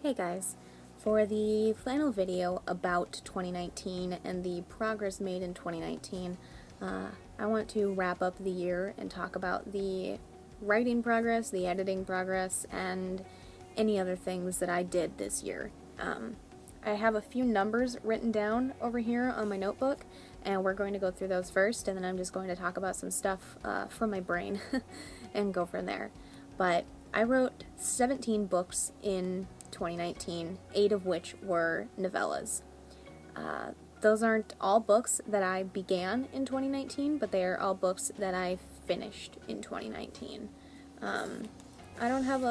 Hey guys, for the final video about 2019 and the progress made in 2019, I want to wrap up the year and talk about the writing progress, the editing progress, and any other things that I did this year. I have a few numbers written down over here on my notebook, and we're going to go through those first, and then I'm just going to talk about some stuff from my brain and go from there. But I wrote 17 books in 2019, 8 of which were novellas. Those aren't all books that I began in 2019, but they are all books that I finished in 2019. I don't have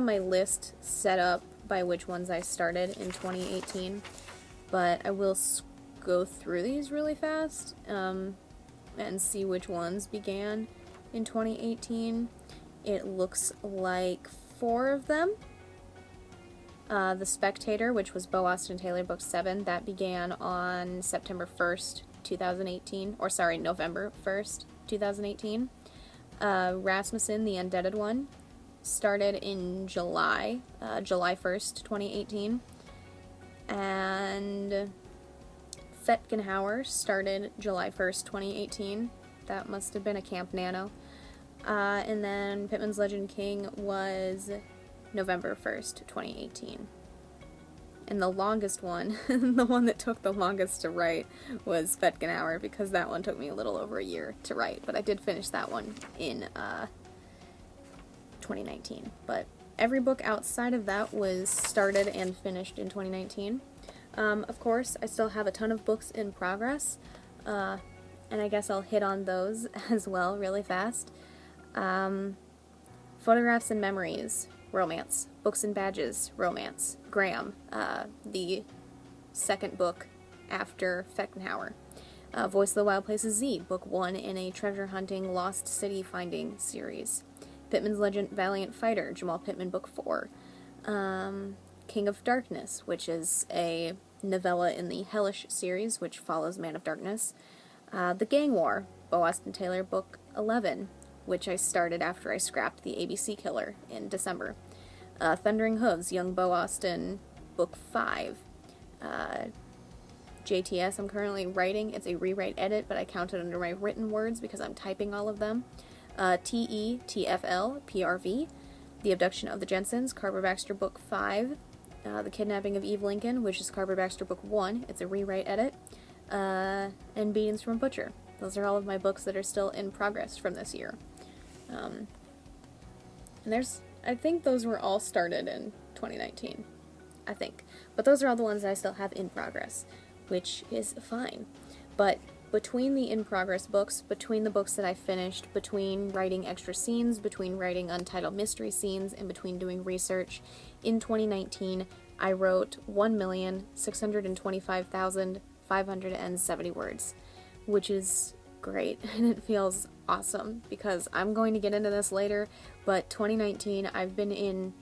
my list set up by which ones I started in 2018, but I will go through these really fast and see which ones began in 2018. It looks like 4 of them. The Spectator, which was Bo Austin Taylor Book 7, that began on September 1st, 2018, or sorry, November 1st, 2018. Rasmussen, the Undeaded One, started in July 1st, 2018. And Fetgenhauer started July 1st, 2018. That must have been a Camp Nano. And then Pittman's Legend King was November 1st, 2018. And the longest one, the one that took the longest to write, was Fetgenhauer, because that one took me a little over a year to write, but I did finish that one in 2019. But every book outside of that was started and finished in 2019. Of course, I still have a ton of books in progress, and I guess I'll hit on those as well really fast. Photographs and Memories, romance. Books and Badges, romance. Graham, the second book after Feckenhauer. Voice of the Wild Places Z, book 1 in a treasure hunting lost city finding series. Pittman's Legend Valiant Fighter, Jamal Pittman, book 4. King of Darkness, which is a novella in the Hellish series, which follows Man of Darkness. The Gang War, Bo Austin Taylor, book 11, which I started after I scrapped the ABC Killer in December. Thundering Hooves, Young Bo Austin, book 5. JTS I'm currently writing. It's a rewrite edit, but I count it under my written words because I'm typing all of them. TETFL, PRV, The Abduction of the Jensens, Carver Baxter, book 5. The Kidnapping of Eve Lincoln, which is Carver Baxter, book 1. It's a rewrite edit. And Beatings from a Butcher. Those are all of my books that are still in progress from this year. And I think those were all started in 2019. I think. But those are all the ones that I still have in progress, which is fine. But between the in-progress books, between the books that I finished, between writing extra scenes, between writing untitled mystery scenes, and between doing research, in 2019, I wrote 1,625,570 words, which is great, and it feels awesome, because I'm going to get into this later, but 2019, I've been in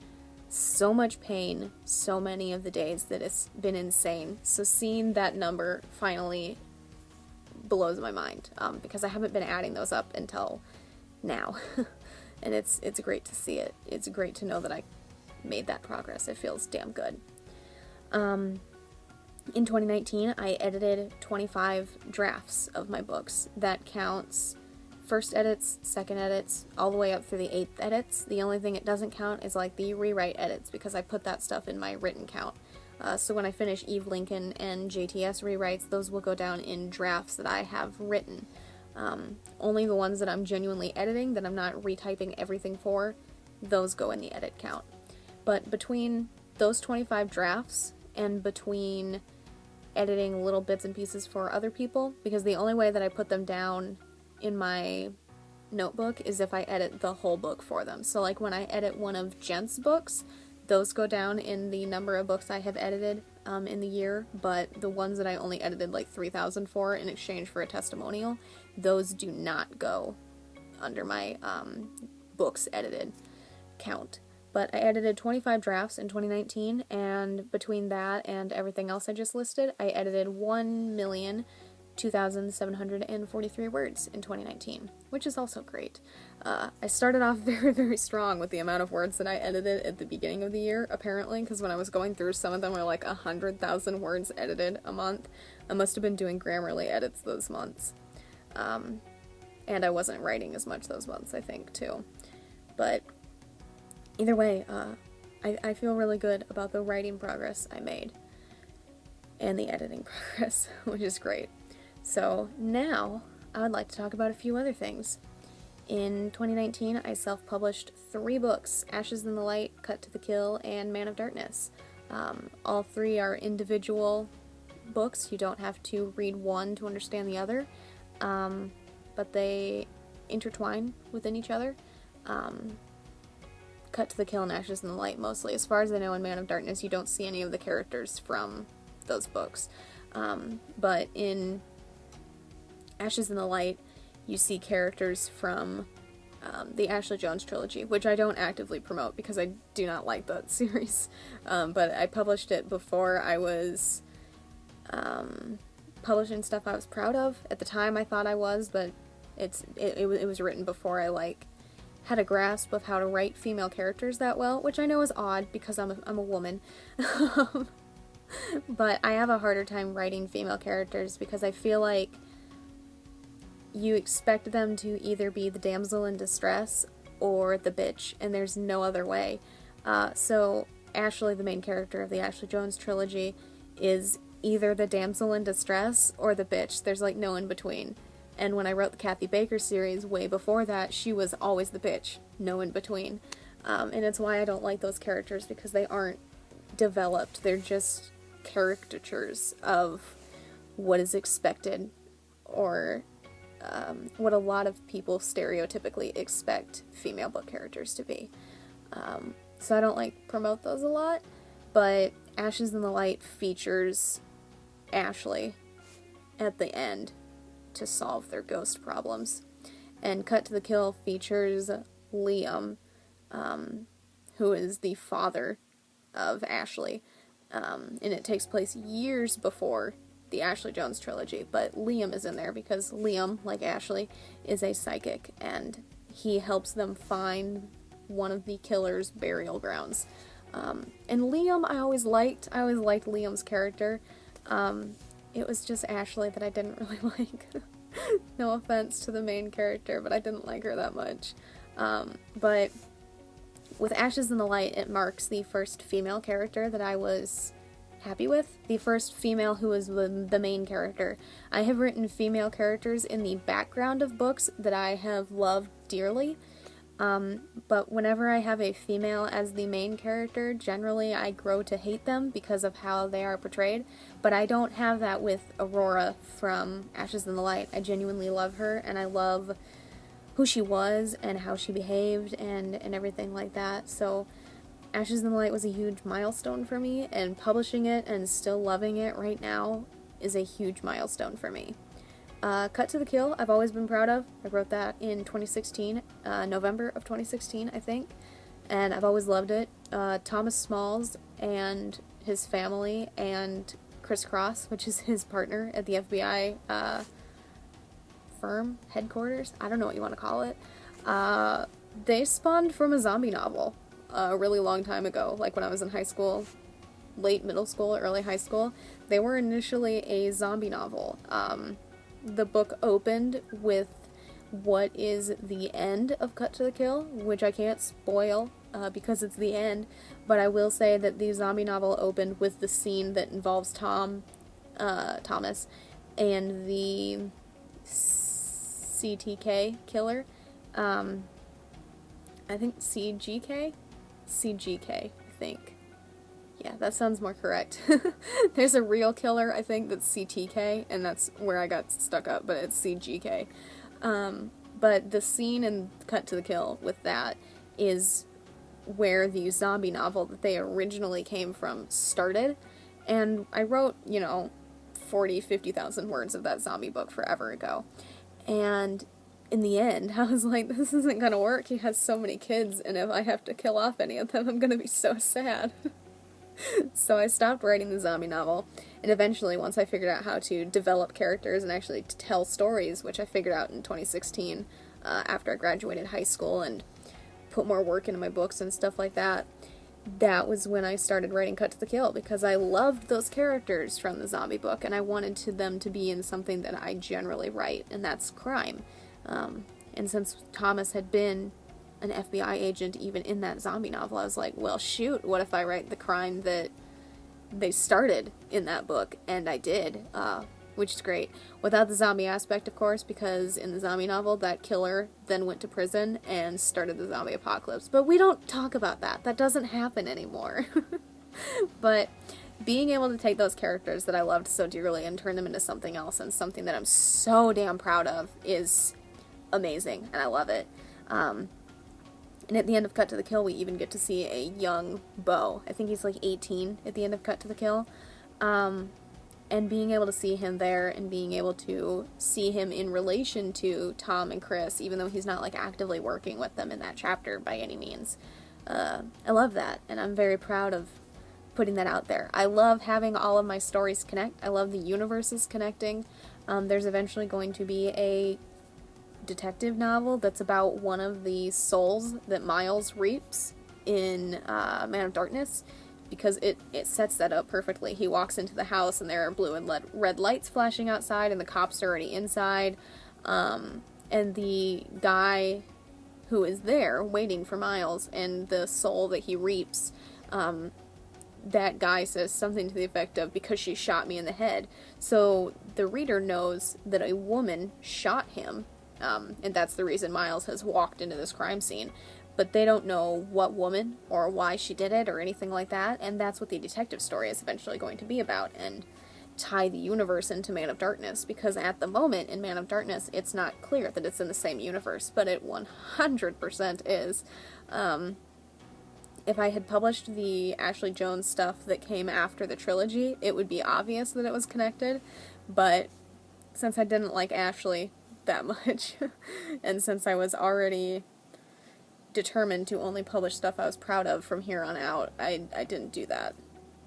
so much pain so many of the days that it's been insane. So seeing that number finally blows my mind, because I haven't been adding those up until now. And it's great to see it. It's great to know that I made that progress. It feels damn good. In 2019, I edited 25 drafts of my books. That counts first edits, second edits, all the way up through the 8th edits. The only thing it doesn't count is like the rewrite edits, because I put that stuff in my written count. So when I finish Eve Lincoln and JTS rewrites, those will go down in drafts that I have written. Only the ones that I'm genuinely editing, that I'm not retyping everything for, those go in the edit count. But between those 25 drafts and between editing little bits and pieces for other people, because the only way that I put them down in my notebook is if I edit the whole book for them. So like when I edit one of Jent's books, those go down in the number of books I have edited in the year, but the ones that I only edited like 3,000 for in exchange for a testimonial, those do not go under my books edited count. But I edited 25 drafts in 2019, and between that and everything else I just listed, I edited 1,000,000 2,743 words in 2019, which is also great. I started off very, very strong with the amount of words that I edited at the beginning of the year, apparently, because when I was going through, some of them were like 100,000 words edited a month. I must have been doing Grammarly edits those months. And I wasn't writing as much those months, I think, too. But either way, I feel really good about the writing progress I made. And the editing progress, which is great. So now, I would like to talk about a few other things. In 2019, I self-published 3 books, Ashes in the Light, Cut to the Kill, and Man of Darkness. All 3 are individual books. You don't have to read one to understand the other, but they intertwine within each other. Cut to the Kill and Ashes in the Light, mostly. As far as I know, in Man of Darkness, you don't see any of the characters from those books. But in Ashes in the Light, you see characters from the Ashley Jones trilogy, which I don't actively promote because I do not like that series. But I published it before I was publishing stuff I was proud of. At the time I thought I was, but it was written before I had a grasp of how to write female characters that well, which I know is odd because I'm a woman. But I have a harder time writing female characters because I feel like you expect them to either be the damsel in distress or the bitch, and there's no other way. So Ashley, the main character of the Ashley Jones trilogy, is either the damsel in distress or the bitch. There's no in between. And when I wrote the Kathy Baker series way before that, she was always the bitch, no in between. And it's why I don't like those characters, because they aren't developed. They're just caricatures of what is expected, or what a lot of people stereotypically expect female book characters to be. So I don't promote those a lot, but Ashes in the Light features Ashley at the end to solve their ghost problems. And Cut to the Kill features Liam, who is the father of Ashley. And it takes place years before the Ashley Jones trilogy, but Liam is in there because Liam, like Ashley, is a psychic, and he helps them find one of the killer's burial grounds. And Liam, I always liked Liam's character. It was just Ashley that I didn't really like. No offense to the main character, but I didn't like her that much. But with Ashes in the Light, it marks the first female character that I was happy with. The first female who was the main character. I have written female characters in the background of books that I have loved dearly, but whenever I have a female as the main character, generally I grow to hate them because of how they are portrayed, but I don't have that with Aurora from Ashes in the Light. I genuinely love her, and I love who she was and how she behaved and everything like that. So Ashes in the Light was a huge milestone for me, and publishing it and still loving it right now is a huge milestone for me. Cut to the Kill, I've always been proud of. I wrote that in 2016, November of 2016, I think, and I've always loved it. Thomas Smalls and his family and Chris Cross, which is his partner at the FBI firm headquarters, I don't know what you want to call it, they spawned from a zombie novel a really long time ago, when I was in high school, late middle school, early high school. They were initially a zombie novel. The book opened with what is the end of Cut to the Kill, which I can't spoil because it's the end, but I will say that the zombie novel opened with the scene that involves Thomas and the CTK killer. I think CGK, I think. Yeah, that sounds more correct. There's a real killer, I think, that's CTK, and that's where I got stuck up, but it's CGK. But the scene in Cut to the Kill with that is where the zombie novel that they originally came from started, and I wrote, 50,000 words of that zombie book forever ago. And in the end, I was like, this isn't gonna work. He has so many kids, and if I have to kill off any of them, I'm gonna be so sad. So I stopped writing the zombie novel, and eventually, once I figured out how to develop characters and actually to tell stories, which I figured out in 2016 after I graduated high school and put more work into my books and stuff like that, that was when I started writing Cut to the Kill, because I loved those characters from the zombie book, and I wanted them to be in something that I generally write, and that's crime. And since Thomas had been an FBI agent even in that zombie novel, I was like, well, shoot, what if I write the crime that they started in that book? And I did, which is great. Without the zombie aspect, of course, because in the zombie novel, that killer then went to prison and started the zombie apocalypse. But we don't talk about that. That doesn't happen anymore. But being able to take those characters that I loved so dearly and turn them into something else, and something that I'm so damn proud of, is amazing, and I love it. And at the end of Cut to the Kill, we even get to see a young Beau. I think he's like 18 at the end of Cut to the Kill. And being able to see him there, and being able to see him in relation to Tom and Chris, even though he's not like actively working with them in that chapter by any means. I love that, and I'm very proud of putting that out there. I love having all of my stories connect. I love the universes connecting. There's eventually going to be a detective novel that's about one of the souls that Miles reaps in Man of Darkness, because it sets that up perfectly. He walks into the house and there are blue and red lights flashing outside, and the cops are already inside, and the guy who is there waiting for Miles and the soul that he reaps, that guy says something to the effect of, because she shot me in the head. So the reader knows that a woman shot him, and that's the reason Miles has walked into this crime scene. But they don't know what woman or why she did it or anything like that, and that's what the detective story is eventually going to be about, and tie the universe into Man of Darkness, because at the moment in Man of Darkness it's not clear that it's in the same universe, but it 100% is. If I had published the Ashley Jones stuff that came after the trilogy, it would be obvious that it was connected, but since I didn't like Ashley that much, and since I was already determined to only publish stuff I was proud of from here on out, I didn't do that,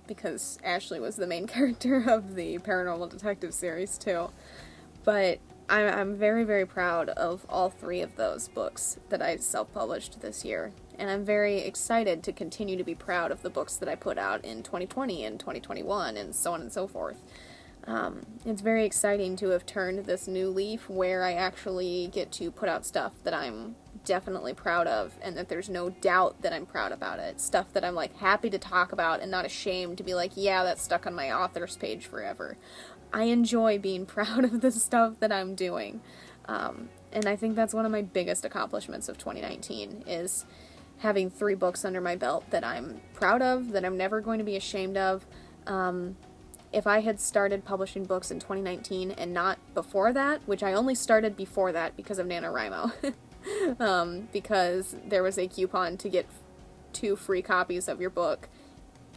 because Ashley was the main character of the Paranormal Detective series too. But I'm very, very proud of all three of those books that I self-published this year, and I'm very excited to continue to be proud of the books that I put out in 2020 and 2021 and so on and so forth. It's very exciting to have turned this new leaf where I actually get to put out stuff that I'm definitely proud of, and that there's no doubt that I'm proud about it. Stuff that I'm like happy to talk about and not ashamed to be like, yeah, that's stuck on my author's page forever. I enjoy being proud of the stuff that I'm doing. And I think that's one of my biggest accomplishments of 2019, is having 3 books under my belt that I'm proud of, that I'm never going to be ashamed of. If I had started publishing books in 2019 and not before that, which I only started before that because of NaNoWRIMO, because there was a coupon to get 2 free copies of your book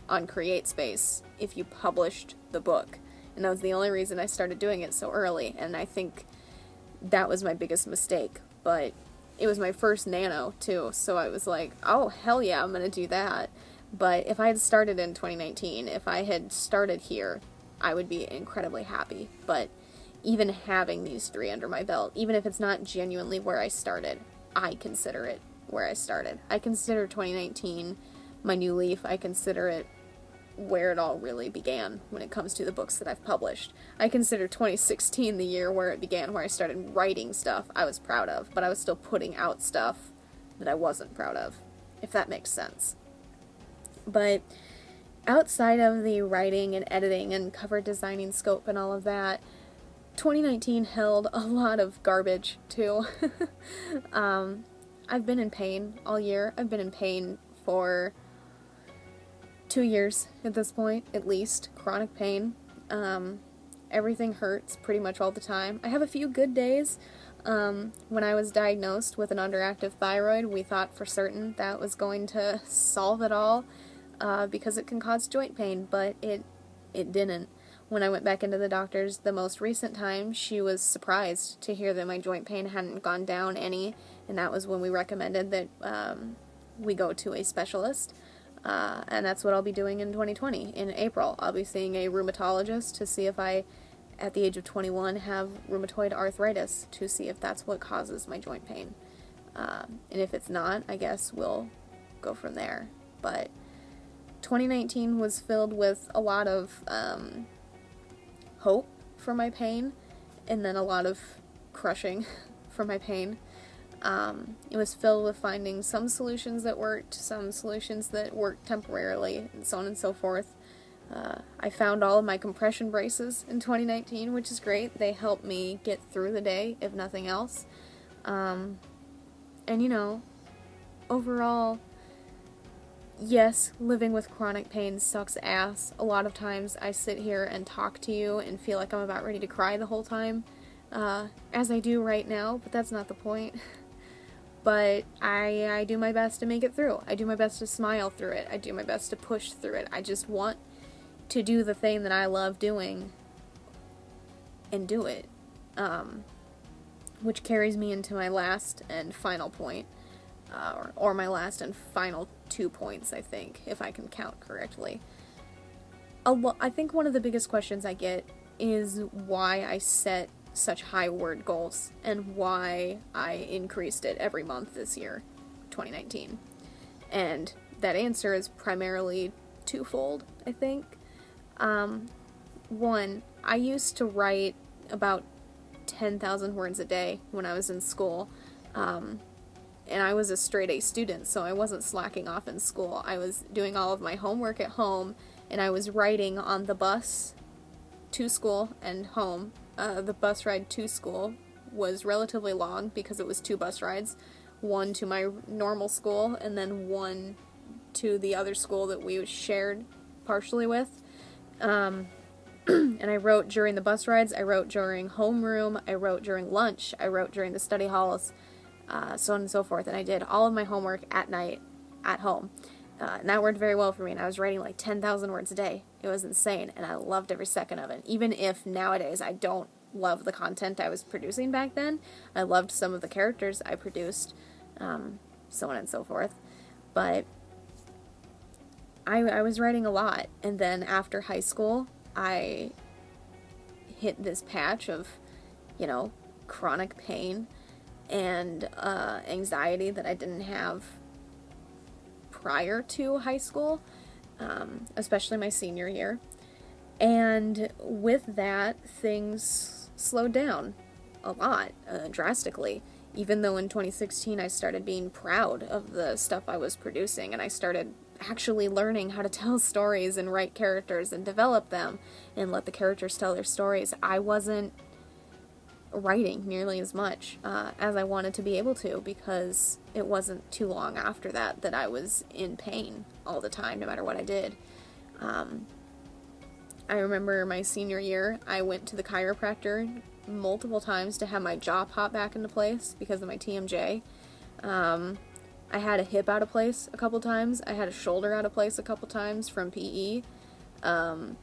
on CreateSpace if you published the book. And that was the only reason I started doing it so early, and I think that was my biggest mistake. But it was my first nano, too, so I was like, oh, hell yeah, I'm gonna do that. But if I had started in 2019, if I had started here, I would be incredibly happy. But even having these 3 under my belt, even if it's not genuinely where I started, I consider it where I started. I consider 2019 my new leaf. I consider it where it all really began when it comes to the books that I've published. I consider 2016 the year where it began, where I started writing stuff I was proud of, but I was still putting out stuff that I wasn't proud of, if that makes sense. But outside of the writing and editing and cover designing scope and all of that, 2019 held a lot of garbage, too. I've been in pain all year. I've been in pain for 2 years at this point, at least. Chronic pain. Everything hurts pretty much all the time. I have a few good days. When I was diagnosed with an underactive thyroid, we thought for certain that was going to solve it all, because it can cause joint pain, but it didn't. When I went back into the doctor's the most recent time, she was surprised to hear that my joint pain hadn't gone down any, and that was when we recommended that we go to a specialist. And that's what I'll be doing in 2020. In April, I'll be seeing a rheumatologist to see if I, at the age of 21, have rheumatoid arthritis, to see if that's what causes my joint pain. And if it's not, I guess we'll go from there. But 2019 was filled with a lot of hope for my pain, and then a lot of crushing for my pain. It was filled with finding some solutions that worked, some solutions that worked temporarily, and so on and so forth. I found all of my compression braces in 2019, which is great. They helped me get through the day, if nothing else. And you know, overall, yes, living with chronic pain sucks ass. A lot of times I sit here and talk to you and feel like I'm about ready to cry the whole time, as I do right now, but that's not the point. But I do my best to make it through. I do my best to smile through it. I do my best to push through it. I just want to do the thing that I love doing and do it. Which carries me into my last and final point, or my last and final 2 points, I think, if I can count correctly. I think one of the biggest questions I get is why I set such high word goals and why I increased it every month this year, 2019. And that answer is primarily twofold, I think. One, I used to write about 10,000 words a day when I was in school, and I was a straight A student, so I wasn't slacking off in school. I was doing all of my homework at home, and I was writing on the bus to school and home. The bus ride to school was relatively long because it was 2 bus rides, one to my normal school and then one to the other school that we shared partially with. And I wrote during the bus rides, I wrote during homeroom, I wrote during lunch, I wrote during the study halls, so on and so forth. And I did all of my homework at night at home. And that worked very well for me, and I was writing like 10,000 words a day. It was insane, and I loved every second of it. Even if nowadays I don't love the content I was producing back then, I loved some of the characters I produced, so on and so forth. But I was writing a lot, and then after high school, I hit this patch of, you know, chronic pain and anxiety that I didn't have prior to high school, especially my senior year. And with that, things slowed down a lot, drastically. Even though in 2016 I started being proud of the stuff I was producing, and I started actually learning how to tell stories and write characters and develop them and let the characters tell their stories, I wasn't writing nearly as much as I wanted to be able to, because it wasn't too long after that I was in pain all the time, no matter what I did. I remember my senior year, I went to the chiropractor multiple times to have my jaw pop back into place because of my TMJ. I had a hip out of place a couple times. I had a shoulder out of place a couple times from PE. And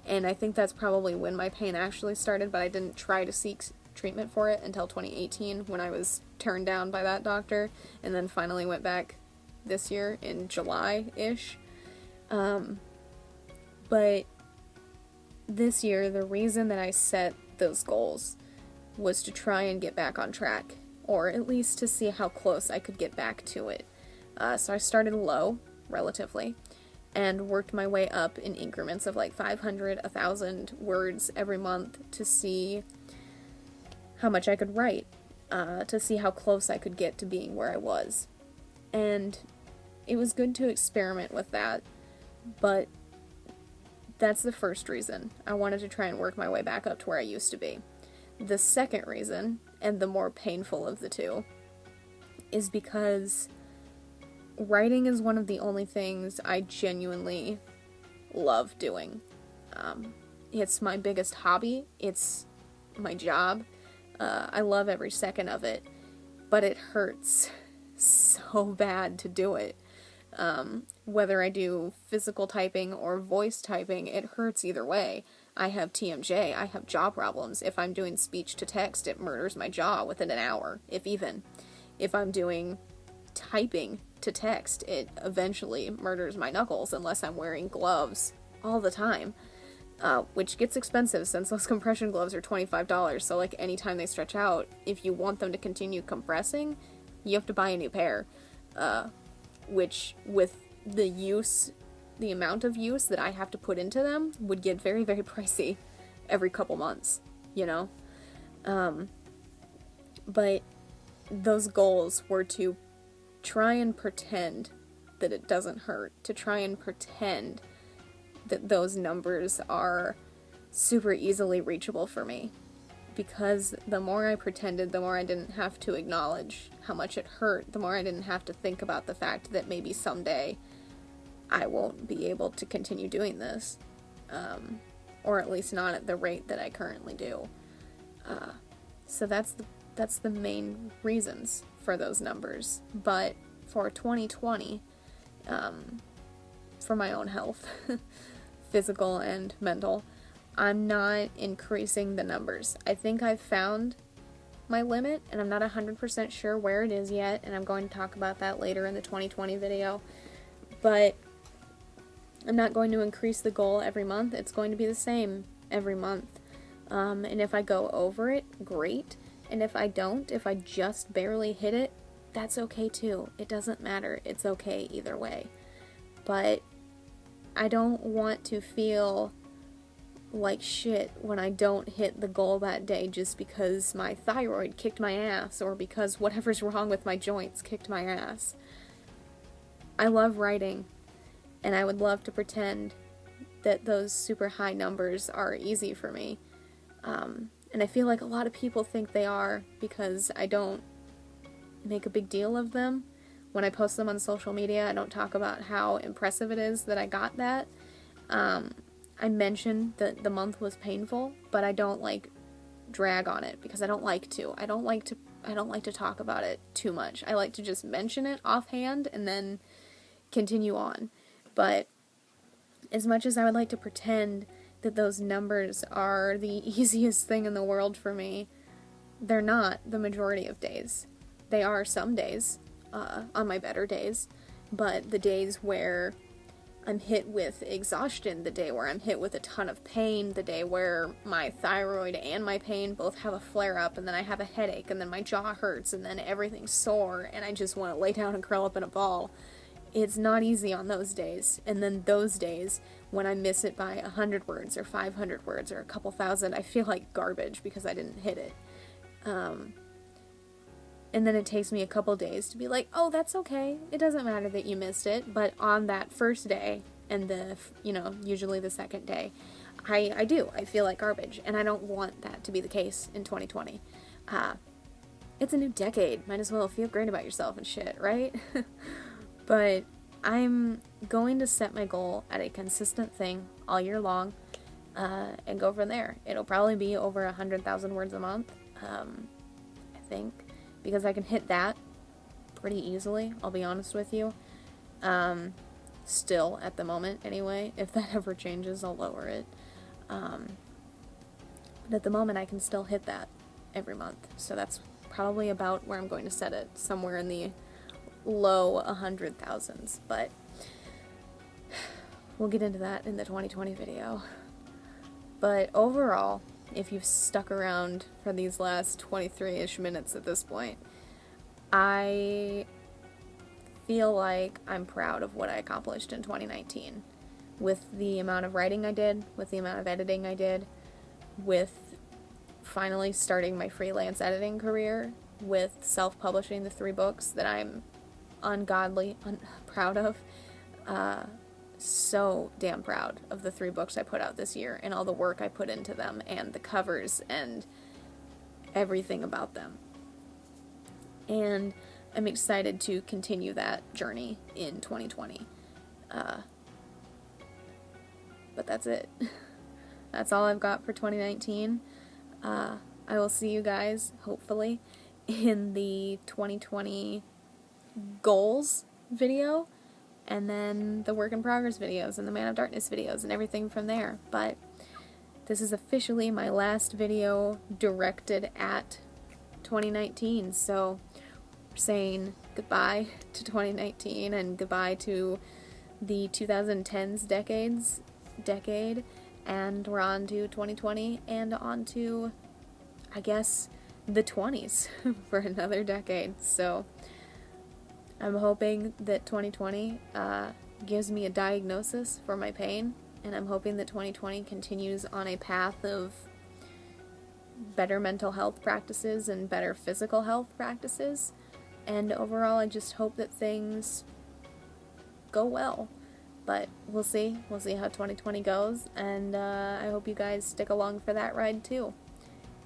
I think that's probably when my pain actually started, but I didn't try to seek treatment for it until 2018 when I was turned down by that doctor, and then finally went back this year in July-ish. But this year, the reason that I set those goals was to try and get back on track, or at least to see how close I could get back to it. So I started low, relatively, and worked my way up in increments of like 500, 1,000 words every month to see how much I could write, to see how close I could get to being where I was. And it was good to experiment with that, but that's the first reason. I wanted to try and work my way back up to where I used to be. The second reason, and the more painful of the two, is because writing is one of the only things I genuinely love doing. It's my biggest hobby. It's my job. I love every second of it, but it hurts so bad to do it. Whether I do physical typing or voice typing, it hurts either way. I have TMJ, I have jaw problems. If I'm doing speech to text, it murders my jaw within an hour, if even. If I'm doing typing, to text. It eventually murders my knuckles unless I'm wearing gloves all the time, which gets expensive since those compression gloves are $25. So like anytime they stretch out, if you want them to continue compressing, you have to buy a new pair, which with the amount of use that I have to put into them would get very, very pricey every couple months, you know? But those goals were to try and pretend that it doesn't hurt, to try and pretend that those numbers are super easily reachable for me. Because the more I pretended, the more I didn't have to acknowledge how much it hurt, the more I didn't have to think about the fact that maybe someday I won't be able to continue doing this. Or at least not at the rate that I currently do. So that's the main reasons for those numbers. But for 2020, for my own health, physical and mental, I'm not increasing the numbers. I think I've found my limit, and I'm not 100% sure where it is yet, and I'm going to talk about that later in the 2020 video. But I'm not going to increase the goal every month. It's going to be the same every month. And if I go over it, great. And if I don't, if I just barely hit it, that's okay too. It doesn't matter. It's okay either way. But I don't want to feel like shit when I don't hit the goal that day just because my thyroid kicked my ass or because whatever's wrong with my joints kicked my ass. I love writing, and I would love to pretend that those super high numbers are easy for me. And I feel like a lot of people think they are because I don't make a big deal of them. When I post them on social media, I don't talk about how impressive it is that I got that. I mention that the month was painful, but I don't like drag on it because I don't like to. I don't like to talk about it too much. I like to just mention it offhand and then continue on. But as much as I would like to pretend that those numbers are the easiest thing in the world for me, they're not the majority of days. They are some days, on my better days, but the days where I'm hit with exhaustion, the day where I'm hit with a ton of pain, the day where my thyroid and my pain both have a flare-up, and then I have a headache, and then my jaw hurts, and then everything's sore, and I just want to lay down and curl up in a ball. It's not easy on those days. And then those days, when I miss it by 100 words, or 500 words, or a couple thousand, I feel like garbage because I didn't hit it. And then it takes me a couple days to be like, oh, that's okay. It doesn't matter that you missed it. But on that first day, and usually the second day, I do. I feel like garbage. And I don't want that to be the case in 2020. It's a new decade. Might as well feel great about yourself and shit, right? But I'm going to set my goal at a consistent thing all year long, and go from there. It'll probably be over 100,000 words a month, I think, because I can hit that pretty easily, I'll be honest with you. Still, at the moment, anyway. If that ever changes, I'll lower it. But at the moment, I can still hit that every month, so that's probably about where I'm going to set it, somewhere in the low 100,000s, but we'll get into that in the 2020 video. But overall, if you've stuck around for these last 23-ish minutes at this point, I feel like I'm proud of what I accomplished in 2019. With the amount of writing I did, with the amount of editing I did, with finally starting my freelance editing career, with self-publishing the 3 books that I'm ungodly proud of. So damn proud of the 3 books I put out this year and all the work I put into them and the covers and everything about them. And I'm excited to continue that journey in 2020. But that's it. That's all I've got for 2019. I will see you guys, hopefully, in the 2020 goals video, and then the work in progress videos and the Man of Darkness videos and everything from there. But this is officially my last video directed at 2019, so we're saying goodbye to 2019 and goodbye to the 2010s decade, and we're on to 2020 and on to, I guess, the 20s for another decade. So I'm hoping that 2020 gives me a diagnosis for my pain, and I'm hoping that 2020 continues on a path of better mental health practices and better physical health practices. And overall, I just hope that things go well. But we'll see. We'll see how 2020 goes, and I hope you guys stick along for that ride too.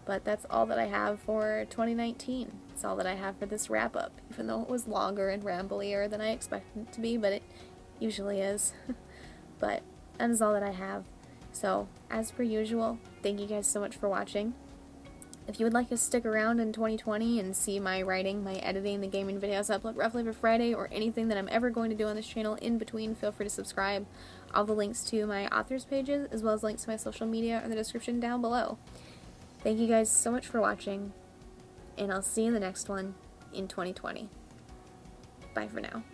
But that's all that I have for 2019. It's all that I have for this wrap-up, even though it was longer and ramblier than I expected it to be, but it usually is. But that is all that I have. So, as per usual, thank you guys so much for watching. If you would like to stick around in 2020 and see my writing, my editing, the gaming videos I upload roughly every Friday, or anything that I'm ever going to do on this channel in between, feel free to subscribe. All the links to my authors pages, as well as links to my social media, are in the description down below. Thank you guys so much for watching, and I'll see you in the next one in 2020. Bye for now.